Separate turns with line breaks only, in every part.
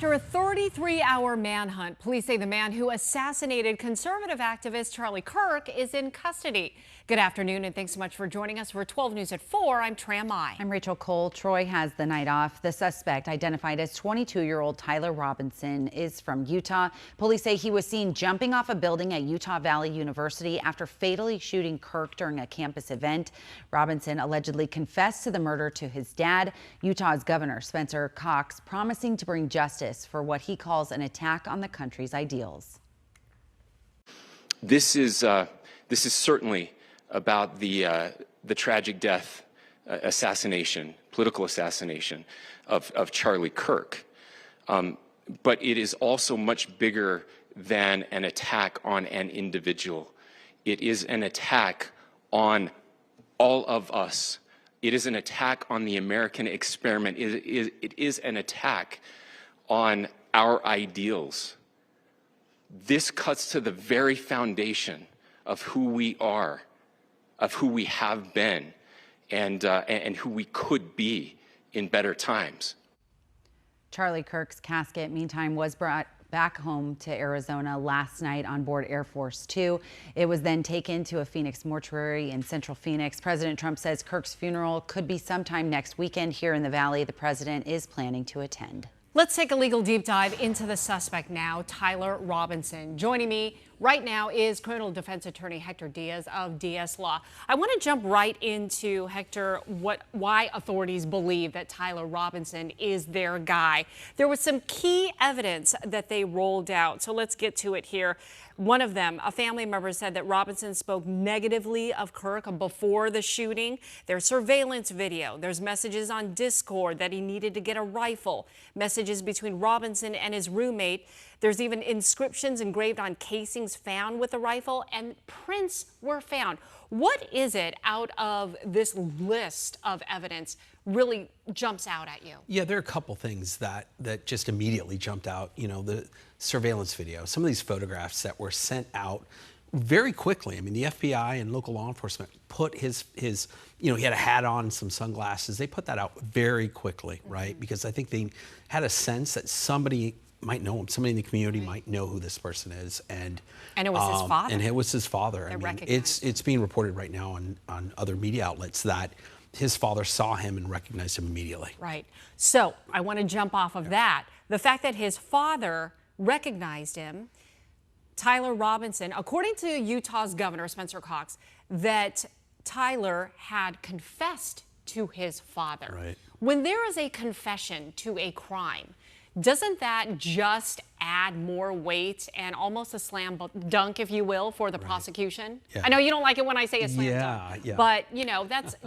After a 33-hour manhunt, police say the man who assassinated conservative activist Charlie Kirk is in custody. Good afternoon, and thanks so much for joining us for 12 News at 4. I'm Tram Mai.
I'm Rachel Cole. Troy has the night off. The suspect, identified as 22-year-old Tyler Robinson, is from Utah. Police say he was seen jumping off a building at Utah Valley University after fatally shooting Kirk during a campus event. Robinson allegedly confessed to the murder to his dad. Utah's Governor Spencer Cox promising to bring justice for what he calls an attack on the country's ideals.
This is certainly about the tragic death, political assassination of Charlie Kirk. But it is also much bigger than an attack on an individual. It is an attack on all of us. It is an attack on the American experiment. It is an attack on our ideals. This cuts to the very foundation of who we are, of who we have been, and who we could be in better times.
Charlie Kirk's casket, meantime, was brought back home to Arizona last night on board Air Force Two. It was then taken to a Phoenix mortuary in Central Phoenix. President Trump says Kirk's funeral could be sometime next weekend here in the Valley. The president is planning to attend.
Let's take a legal deep dive into the suspect now, Tyler Robinson. Joining me right now is criminal defense attorney Hector Diaz of DS Law. I want to jump right into, Hector, why authorities believe that Tyler Robinson is their guy. There was some key evidence that they rolled out, so let's get to it here. One of them, a family member, said that Robinson spoke negatively of Kirk before the shooting. There's surveillance video. There's messages on Discord that he needed to get a rifle. Messages between Robinson and his roommate. There's even inscriptions engraved on casings found with the rifle, and prints were found. What is it out of this list of evidence really jumps out at you?
Yeah, there are a couple things that just immediately jumped out. You know, the surveillance video, some of these photographs that were sent out very quickly. I mean, the FBI and local law enforcement put his he had a hat on, some sunglasses. They put that out very quickly, right? Because I think they had a sense that somebody might know him. Somebody in the community might know who this person is, and
it was his father.
And it was his father. I mean, it's being reported right now on other media outlets that his father saw him and recognized him immediately.
Right. So I want to jump off of that. The fact that his father recognized him, Tyler Robinson, according to Utah's Governor Spencer Cox, that Tyler had confessed to his father.
Right.
When there is a confession to a crime, doesn't that just add more weight and almost a slam dunk, if you will, for the prosecution?
Yeah.
I know you don't like it when I say a slam dunk,
yeah.
but you know,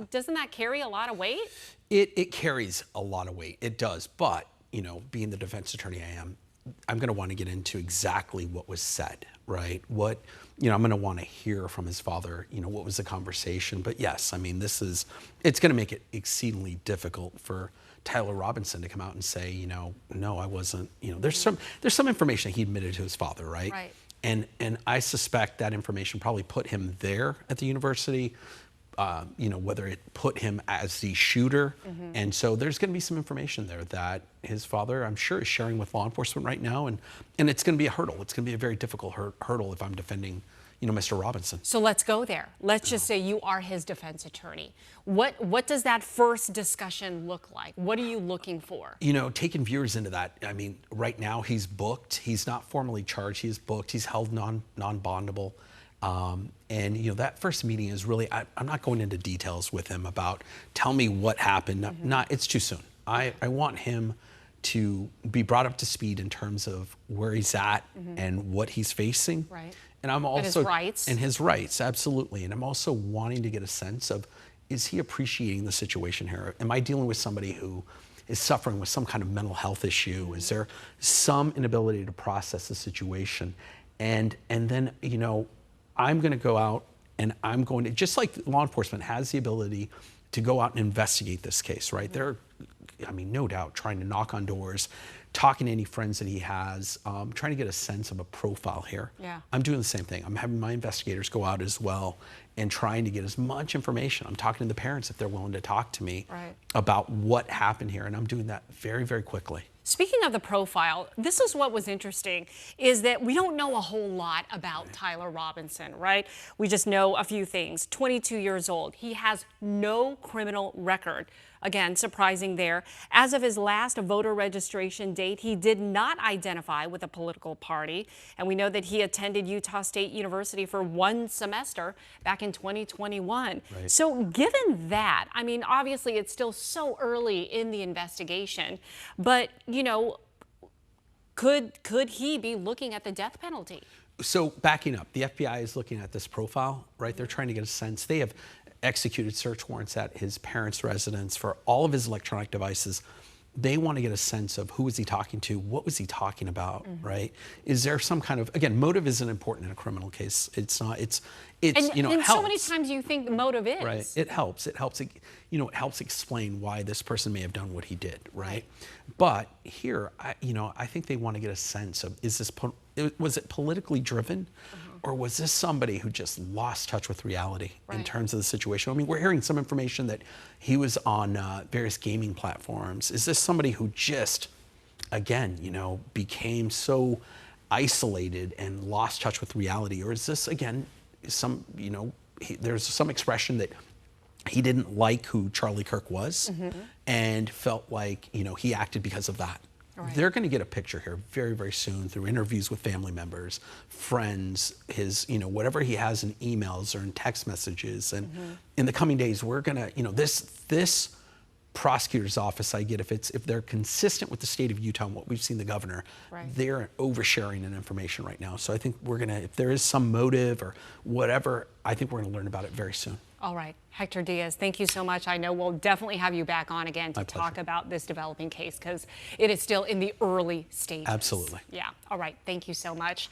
doesn't that carry a lot of weight?
It carries a lot of weight. It does. But, you know, being the defense attorney I am, I'm going to want to get into exactly what was said, right? I'm going to want to hear from his father, what was the conversation. But yes, I mean, it's going to make it exceedingly difficult for Tyler Robinson to come out and say, no, I wasn't, there's some information he admitted to his father, right?
Right.
And I suspect that information probably put him there at the university, whether it put him as the shooter. And so there's going to be some information there that his father, I'm sure, is sharing with law enforcement right now. And it's going to be a hurdle. It's going to be a very difficult hurdle if I'm defending Mr. Robinson.
So let's go there. Let's just say you are his defense attorney. What does that first discussion look like? What are you looking for?
Taking viewers into that, I mean, right now he's booked. He's not formally charged. He's booked. He's held non-bondable. And that first meeting is really, I'm not going into details with him about, tell me what happened. It's too soon. I want him to be brought up to speed in terms of where he's at and what he's facing.
Right.
And I'm also
his rights,
absolutely. And I'm also wanting to get a sense of, is he appreciating the situation here? Am I dealing with somebody who is suffering with some kind of mental health issue? Is there some inability to process the situation? And then, I'm going to go out and I'm going to, just like law enforcement has the ability to go out and investigate this case, right? They're, no doubt, trying to knock on doors, talking to any friends that he has, trying to get a sense of a profile here.
Yeah.
I'm doing the same thing. I'm having my investigators go out as well and trying to get as much information. I'm talking to the parents if they're willing to talk to me about what happened here, and I'm doing that very, very quickly.
Speaking of the profile, this is what was interesting, is that we don't know a whole lot about Tyler Robinson, right? We just know a few things. 22 years old. He has no criminal record. Again, surprising there. As of his last voter registration date, he did not identify with a political party. And we know that he attended Utah State University for 1 semester back in 2021.
Right.
So given that, I mean, obviously it's still so early in the investigation, but, you know, could he be looking at the death penalty?
So backing up, the FBI is looking at this profile, right? They're trying to get a sense. They have executed search warrants at his parents' residence for all of his electronic devices. They want to get a sense of who was he talking to, what was he talking about, right? Is there some kind of, again, motive isn't important in a criminal case. It's not, it's
And,
you know, it
and
helps.
so many times you think the motive is.
Right, it helps, you know, it helps explain why this person may have done what he did, right? But here, I think they want to get a sense of, was it politically driven? Or was this somebody who just lost touch with reality in terms of the situation? I mean, we're hearing some information that he was on various gaming platforms. Is this somebody who just, again, you know, became so isolated and lost touch with reality? Or is this, again, some, you know, there's some expression that he didn't like who Charlie Kirk was and felt like, you know, he acted because of that. They're going to get a picture here very, very soon through interviews with family members, friends, his, you know, whatever he has in emails or in text messages. And in the coming days, we're going to, you know, this prosecutor's office, I get, if they're consistent with the state of Utah and what we've seen the governor, they're oversharing in information right now. So I think we're going to, if there is some motive or whatever, I think we're going to learn about it very soon.
All right. Hector Diaz, thank you so much. I know we'll definitely have you back on again to
My
talk
pleasure.
about this developing case because it is still in the early stages.
Absolutely.
Yeah. All right. Thank you so much.